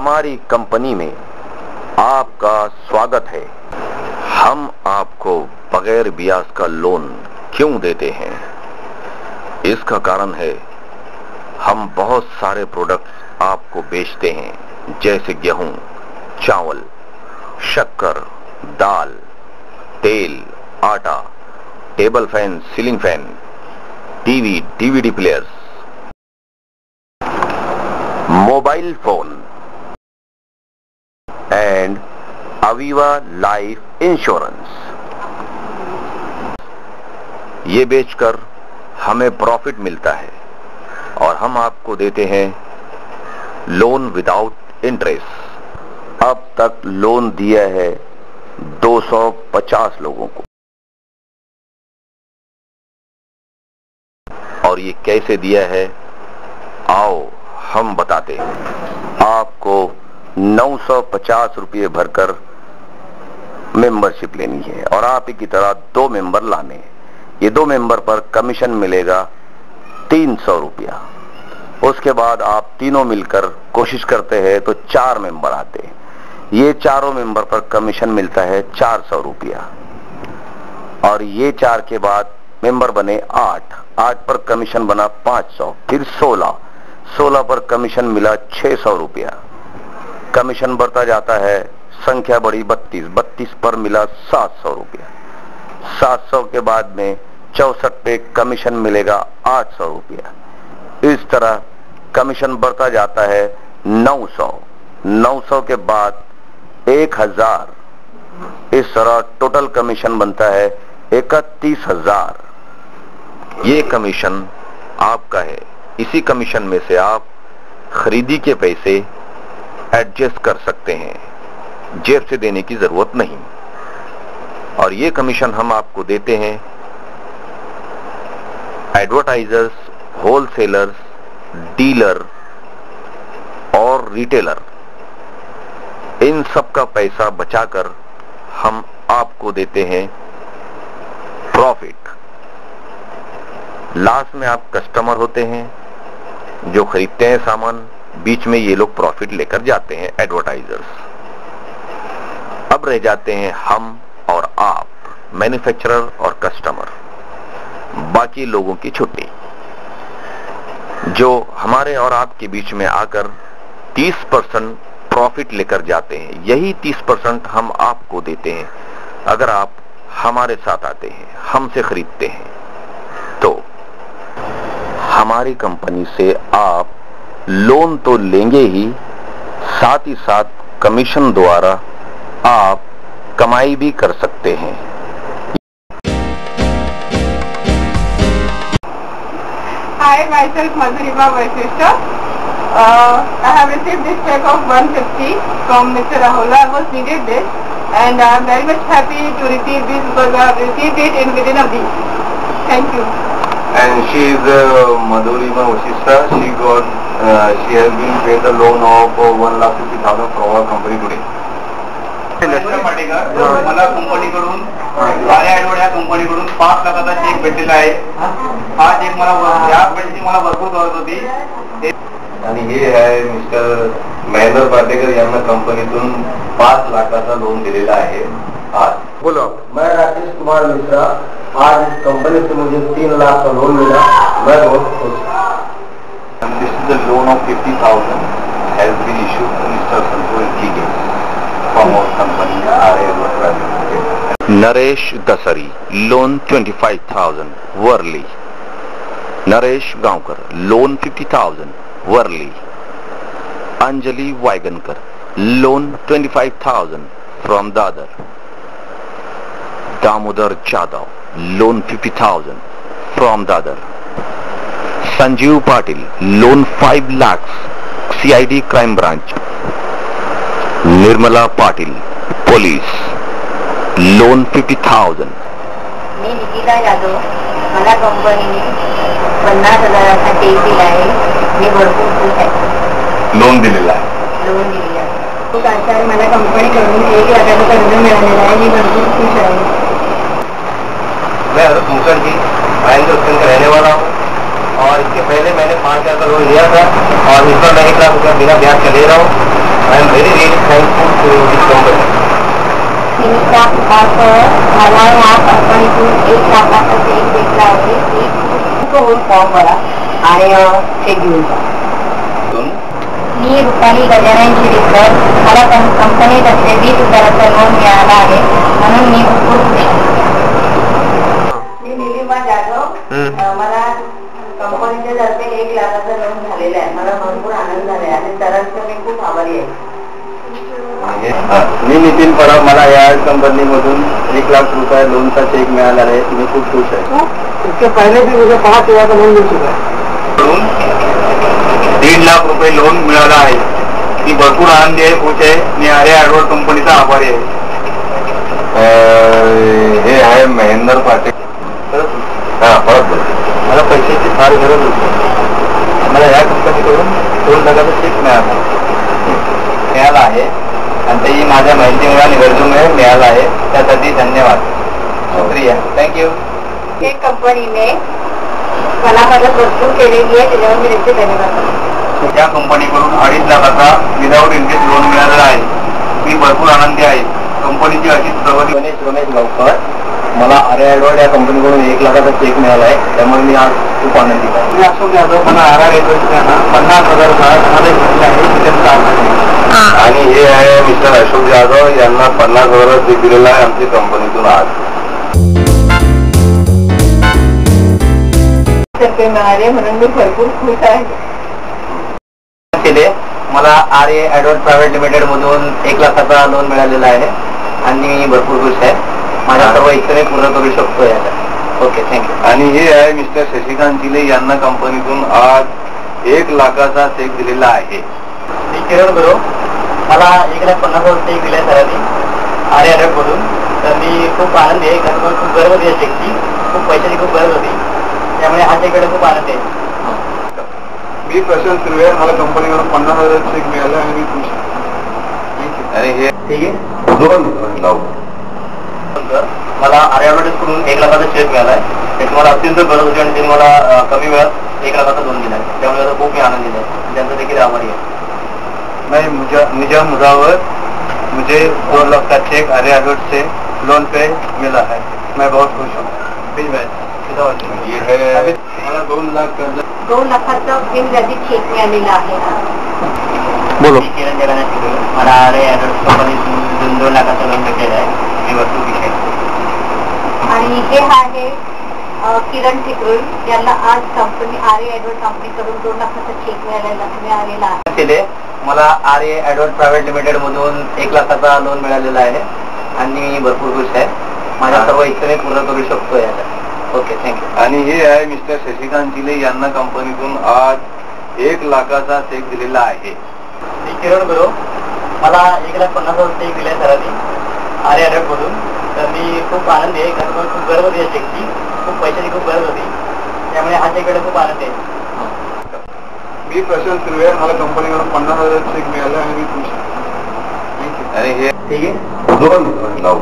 हमारी कंपनी में आपका स्वागत है। हम आपको बगैर ब्याज का लोन क्यों देते हैं? इसका कारण है हम बहुत सारे प्रोडक्ट्स आपको बेचते हैं, जैसे गेहूं, चावल, शक्कर, दाल, तेल, आटा, table fan, ceiling fan, TV, DVD players, mobile phone and Aviva life insurance. ये बेचकर हमें प्रॉफिट मिलता है और हम आपको देते हैं लोन विदाउट इंटरेस्ट। अब तक लोन दिया है 250 लोगों को। और ये कैसे दिया है, आओ हम बताते हैं। आपको 950 रुपये भरकर मेंबरशिप लेनी है और आप ही की तरह 2 मेंबर लाने हैं। ये 2 मेंबर पर कमीशन मिलेगा 300 रुपया। उसके बाद आप तीनों मिलकर कोशिश करते हैं तो 4 मेंबर आते हैं। ये चारों मेंबर पर कमीशन मिलता है 400 रुपया। और ये 4 के बाद मेंबर बने 8 पर कमीशन बना 500, फिर 16 पर कमीशन मिला 600 रुपया। कमीशन बढ़ता जाता है, संख्या बढ़ी 32 पर मिला 700 रुपया। 700 के बाद में 64 पे कमीशन मिलेगा 800 रुपया। इस तरह कमीशन बढ़ता जाता है 900 के बाद 1000। इस तरह टोटल कमीशन बनता है 31,000। ये कमीशन आपका है। इसी कमीशन में से आप खरीदी के पैसे एडजस्ट कर सकते हैं, जेब से देने की जरूरत नहीं। और ये कमीशन हम आपको देते हैं एडवर्टाइजर्स, होलसेलर्स, डीलर और रिटेलर, इन सब का पैसा बचाकर हम आपको देते हैं प्रॉफिट। लास्ट में आप कस्टमर होते हैं जो खरीदते हैं सामान, बीच में ये लोग प्रॉफिट लेकर जाते हैं, एडवर्टाइजर्स। अब रह जाते हैं हम और आप, मैन्युफैक्चरर और कस्टमर, बाकी लोगों की छुट्टी, जो हमारे और आपके बीच में आकर 30% प्रॉफिट लेकर जाते हैं। यही 30% हम आपको देते हैं अगर आप हमारे साथ आते हैं, हमसे खरीदते हैं। तो हमारी कंपनी से आप लोन तो लेंगे ही, साथ ही साथ कमीशन द्वारा आप कमाई भी कर सकते हैं। Hi, myself Madhurima Vaishishta. I have received this check of 150 from Mr. Rahula. I was needed this, and I am very much happy to receive this because I have received it within a week. Thank you. And she is Madhurima Vaishishta. She has been paid the loan of 1,50,000 from our company today. मला कंपनीकडून कार्य ॲडवर्ड या कंपनीकडून 5 लाखाचा check भेटलेला आहे। हा check मला या पैशाची मला भरपूर गरज होती। आणि हे आहे मिस्टर महेंद्र पाटेकर यांना कंपनीतून 5 लाखाचा लोन दिलेला आहे। आज बोलो। मैं राकेश कुमार मिश्रा, आज इस कंपनी से मुझे 3 लाख का लोन मिला। मैं बहुत खुश हूँ। This is the loan of 50,000 has been issued to mister Santosh Jige from our company Naresh Dasri, loan 25,000 Worli. Naresh Gaonkar, loan 50,000 Worli. Anjali Waigankar, loan 25,000 from Dadar. Damodar Jadhav, loan 50,000 from Dadar. Sanjeev Patil, loan 5 lakhs, CID crime branch. Nirmala Patil, police, loan 50,000। मी निकिता यादव, मला कंपनीने 50,000चा चेक दिला आहे। मी भरपूर खुश आहे। लोन दिलेला आहे। लोन दिलेला आहे। खूप आचार मला कंपनीकडून 1 लाखाचं कर्ज मिळालेलं आहे। मी भरपूर खुश आहे। मैं हरत मुखर्जी महेंद्र सिंह का रहने वाला हूँ और इसके पहले मैंने 5 लाख का लोन लिया था और इस पर मैं 1 लाख रुपया बिना ब्याज का ले रहा हूँ। I am very really thankful to this company. मला या कंपनीतून 1 लाखाचा चेक भेटला आहे. फॉर्म भरा आणि चेक घेऊन जा. मी रुपाली गजानन शिरीकर. मला कंपनीतर्फे 20,000चा लोन मिळाला आहे म्हणून मी भरपूर खुश आहे. मी निलिमा जाधव. मला कंपनीच्या तर्फे 1 लाखाचा लोन झालेला आहे. मला भरपूर आनंद झाला आहे आणि सरांचं मी खूप आभारी आहे. मी नितीन परब. मला या कंपनीमधून 1 लाख रुपये लोनचा चेक मिळाला आहे. मी खूप खुश आहे. इसके पहले भी मुझे 5 हजार का लोन मिल चुका है. 1.5 लाख रुपये लोन मिळाला आहे. मी भरपूर आनंदी आहे, खुश आहे. मी आर्या ॲडवर्ड कंपनीचा आभारी आहे. हे आहे महेंद्र पाटील. परत मला पैशाची फार गरज होती. मला या कंपनीकडून 2 लाखाचा चेक मिळाला आहे आणि तेही माझ्या माहितीमुळे आणि गरजेमुळे मिळाला आहे. त्यासाठी धन्यवाद. शुक्रिया. थँक्यू. हे कंपनीने मला मदत भरपूर केलेली आहे, त्याच्यावर मी त्यांचे धन्यवाद करतो. या कंपनीकडून 2.5 लाखाचा विदाऊट इंटरेस्ट लोन मिळालेला आहे. मी भरपूर आनंदी आहे. कंपनीची अशीच प्रगती. रमेश गावकर. मला आर्या ॲडवर्ड या कंपनीकडून 1 लाखाचा चेक मिळाला आहे. त्यामुळे मी आज खूप आनंदित आहे. मी अशोक जाधव. मला आर्या ॲडवर्डना 50,000 मला भेटले आहे. त्यांचा आभार आहे. आणि हे आहे मिस्टर अशोक जाधव. यांना 50,000 चेक दिलेला आहे आमची कंपनीतून आज. मिळाले म्हणून मी भरपूर खुश आहे. मला आर्या ॲडवर्ड प्रायव्हेट लिमिटेड मधून 1 लाखाचा लोन मिळालेला आहे आणि मी भरपूर खुश आहे. माझ्या सर्व इच्छा मी पूर्ण करू शकतो याचा. Okay, thank you. आणि हे आहे मिस्टर शशिकांत चिले. यांना कंपनीतून आज 1 लाखाचा चेक दिलेला आहे. मी किरण गुरु. मला 1,50,000 चेक दिला सरांनी आर्या ॲडवर्ड मधून. तर मी खूप आनंदी आहे, कारण मला खूप गरज होती या चेकची. खूप पैशाची खूप गरज होती, त्यामुळे हा चेककडे खूप आनंद आहे. मी प्रशांत सुर्वे. मला कंपनीकडून 50,000 चेक मिळाला आणि मी खुश आहे. आणि हे ठीक आहे. दोन लावू. मला आर्या ॲडवर्डकडून 1 लाखाचा चेक मिळाला आहे. त्याची मला अत्यंत गरज होती आणि त्यांनी मला कमी वेळात 1 लाखाचा लोन दिला आहे. त्यामुळे मला खूप मी आनंदित आहे. त्यांचा देखील आभारी आहे. मैं मुझे मुजावर मुझे 2 लाख का चेक आर्या ॲडवर्ड से लोन पे मिला है. मैं बहुत खुश हूँ. मला 2 लाख कर्ज 2 लाखाचा बिनव्याजी चेक मिळालेला आहे. बोलो. किरण जगन्नाथ शिकलो. मला आर्या ॲडवर्ड कंपनीतून 2 लाखाचा लोन भेटलेला आहे. मी भरपूर खुश आहे. आणि हे आहे किरण ठिकरुल. यांना आज कंपनी आर्या ॲडवर्ड कंपनीकडून 2 लाखाचा चेक मिळालेला आहे. मला आर्या ॲडवर्ड प्रायव्हेट लिमिटेड मधून 1 लाखाचा लोन मिळालेला आहे आणि मी भरपूर खुश आहे. माझ्या सर्व इच्छा मी पूर्ण करू शकतो याचा. Okay, thank you. आणि हे आहे मिस्टर शशिकांत चिले. यांना कंपनीतून आज 1 लाखाचा चेक दिलेला आहे. मी किरण गुरु. मला 1,50,000 चेक दिला सरांनी आर्या ॲडवर्ड मधून. तर मी खूप आनंदी आहे, कारण मला खूप गरज होती या चेकची. खूप पैशाची खूप गरज होती, त्यामुळे हा चेककडे खूप आनंद आहे. मी प्रशांत सुर्वे. मला कंपनीकडून 50,000 चेक मिळाला आणि मी खुश आहे. आणि हे ठीक आहे. दोन लावू.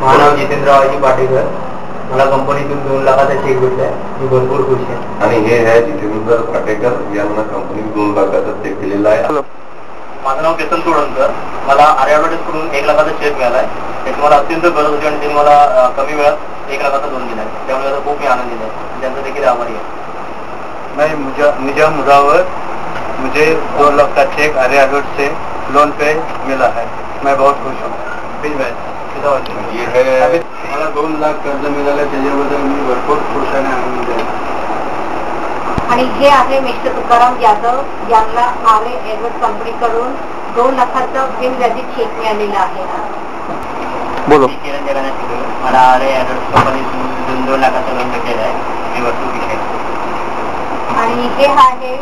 माझं नाव जितेंद्र पाटीकर. मला कंपनीतून 2 लाखाचा चेक भेटलाय. मी भरपूर खुश आहे. आणि हे आहे जितेंद्र पाटेकर. यांना कंपनीत 2 लाखाचा चेक दिलेला आहे. माझं नाव केतन तोडणकर. मला आर्या ॲडवर्डकडून 1 लाखाचा चेक मिळाला आहे. त्याची मला अत्यंत गरज होती आणि त्यांनी मला कमी वेळात 1 लाखाचा लोन दिला आहे. त्यामुळे मला खूप मी आनंदित आहे. त्यांचा देखील आभारी आहे. मैं मुझे मुजावर मुझे 2 लाख का चेक आर्या ॲडवर्ड से लोन पे मिला है. मैं बहुत खुश हूँ. मला 2 लाख कर्ज मिळालं, त्याच्याबद्दल मी भरपूर खुश आणि आनंदी आहे. आणि हे आहे मिस्टर तुकाराम जाधव. यांना आर्या ॲडवर्ड कंपनीकडून 2 लाखाचा बिनव्याजी चेक मिळालेला आहे. बोलो. किरण जगन्नाथ शिकलो. मला आर्या ॲडवर्ड कंपनीतून 2 लाखाचा लोन भेटलेला आहे. मी भरपूर खुश आहे. आणि हे आहे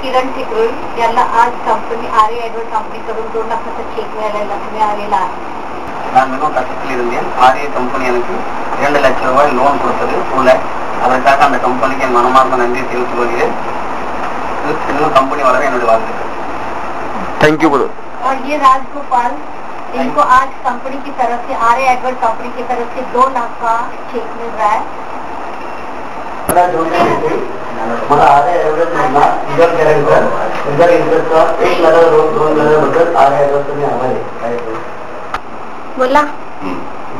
किरण ठिकरुल. यांना आज कंपनी आर्या ॲडवर्ड कंपनीकडून 2 लाखाचा चेक मिळालेला आहे. ನಾನು ಕಟ್ಟಿಸ್ಲಿದ್ದೆ ಆರ್ಯ ಕಂಪನಿ எனக்கு 2 ಲಕ್ಷ ರೂಪಾಯಿ ಲೋನ್ ಕೊಡ್ತದೆ ಫುಲ್. ಅದಕ್ಕಾக அந்த कंपनी மனமார்ந்த நன்றி தெரிவித்துக் கொள்கிறேன். இன்னும் कंपनी வளர என்னுடைய வாழ்த்துக்கள். थँक्यू बोलो. और ये राजगोपाल. इनको आज कंपनी की तरफ से आर्या ॲडवर्ड कंपनी की तरफ से 2 लाख का चेक मिल रहा है. मला जोडण्यासाठी मला आर्या ॲडव्हर्टाइजमेंटला इतर करायचं इतर इंटरेस्टचा 1 लाख लोन दिल्याबद्दल आर्या ॲडव्हर्टाइजचा मी आभारी आहे. बोला.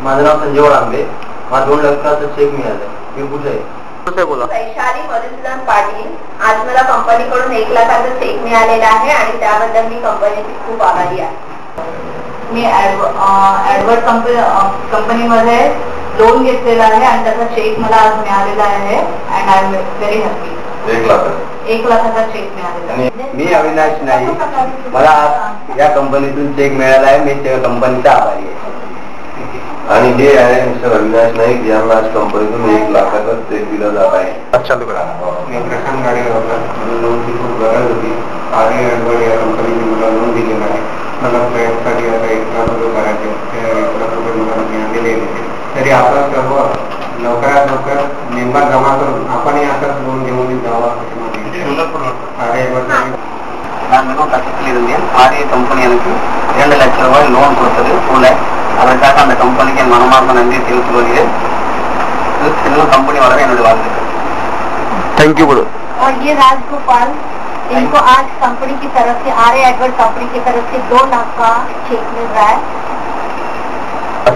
माझं नाव संजय वळांबे. मला 2 लाखाचं चेक मिळालं. मी कुठे आहे? बोला. वैशाली मधुसूदन पाटील. आज मला कंपनीकडून 1 लाखाचा चेक मिळालेला आहे आणि त्याबद्दल मी कंपनीची खूप आभारी आहे. मी ॲडवर्ट कंपनीमध्ये लोन घेतलेला आहे आणि त्याचा चेक मला आज मिळालेला आहे and I am very happy. 1 लाखाचा चेक मिळालेला आहे. मी अविनाश नाईक. मला आज या कंपनीतून चेक मिळाला आहे. मी त्या कंपनीचा आभारी आहे. आणि हे आहे मिस्टर अविनाश नाईक, यांना आज कंपनीतून 1 लाखाचा चेक दिला जात आहे. चालू करा. मी प्रशांत गाडेगावकर. मला लोनची खूप गरज होती. आर्या ॲडवर्ट या कंपनीने मला लोन दिलेलं आहे. मला फ्लॅटसाठी आता 1 लाख रुपये करायचे. त्या 1 लाख रुपये मला मिळालेले होते. तरी आपण सर्व लवकरात लवकर नेमका जमा करून आपणही आता लोन घेऊन जावा असे आर्या ॲडवर्ट. நான் மிகவும் கஷ்டத்தில் இருந்தேன். ஆரிய கம்பெனி எனக்கு 2 லட்சம் ரூபாய் லோன் கொடுத்தது போல, அதற்காக அந்த கம்பெனிக்கு என் மனமார்ந்த நன்றியை தெரிவித்துக் கொள்கிறேன். இன்னும் கம்பெனி வளர என்னுடைய வாழ்த்துக்கள். थैंक यू बोलो. और ये राजगोपाल, इनको आज कंपनी की तरफ से आर्या ॲडवर्ट कंपनी की तरफ से 2 लाख का चेक मिल रहा है.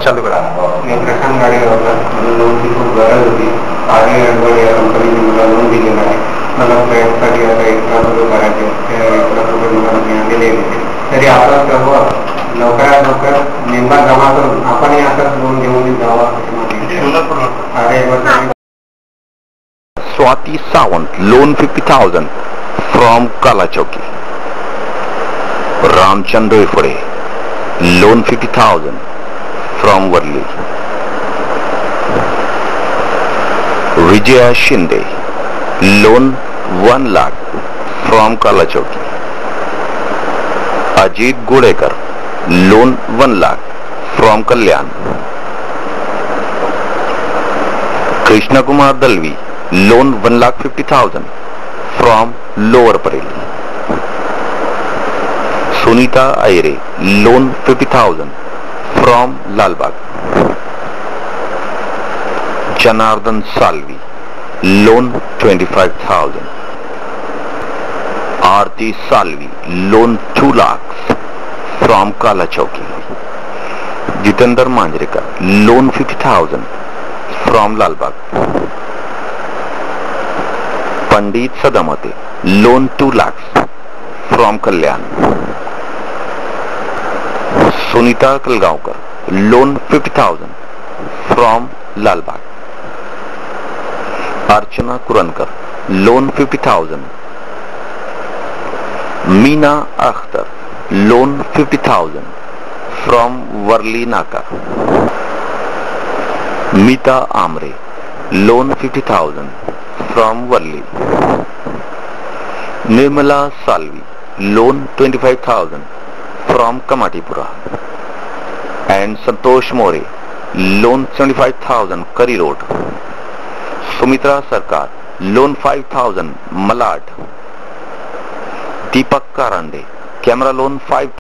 चालू करा. मी प्रशांत गाडेगावकर. मला लोनची खूप गरज होती. आर्या ॲडवर्ट या कंपनीने मला लोन दिलेलं आहे. मला फ्लॅटसाठी आता 1 लाख रुपये करायचे. त्या 1 लाख रुपये मला मिळालेले होते. तरी आपण सर्व लवकरात लवकर नेमका जमा करून आपणही आता लोन घेऊन जावा असे Arya advert. Swati Sawant, loan 50,000 from Kala Chowki. Ramchandra Iphade, loan 50,000 from Worli. Vijaya Shinde, loan 1 lakh from Kala Chowki. Ajit Gudekar, loan 1 lakh from Kalyan. Krishna Kumar Dalvi, loan 1,50,000 from lower Parel. Sunita Ayre, loan 50,000 from Lalbaug. Janardan Salvi, loan 25,000. Aarti Salvi, loan 2 lakh from Kala Chowki. Jitendra Manjrekar, loan 50,000 from Lalbaug. Pandit Sadamate, loan 2 lakhs from Kalyan. Sunita Kalgaonkar, loan 50,000 from Lalbaug. Archana Kurankar, loan 50,000. Meena Akhtar, loan 50,000 from Worli Naka. Meeta Amre, loan 50,000 from Worli. Nirmala Salvi, loan 25,000 from Kamathipura. And Santosh More, loan 75,000 Curry Road. Sumitra Sarkar, loan 5,000 Malad. Deepak Karande, camera loan 5,000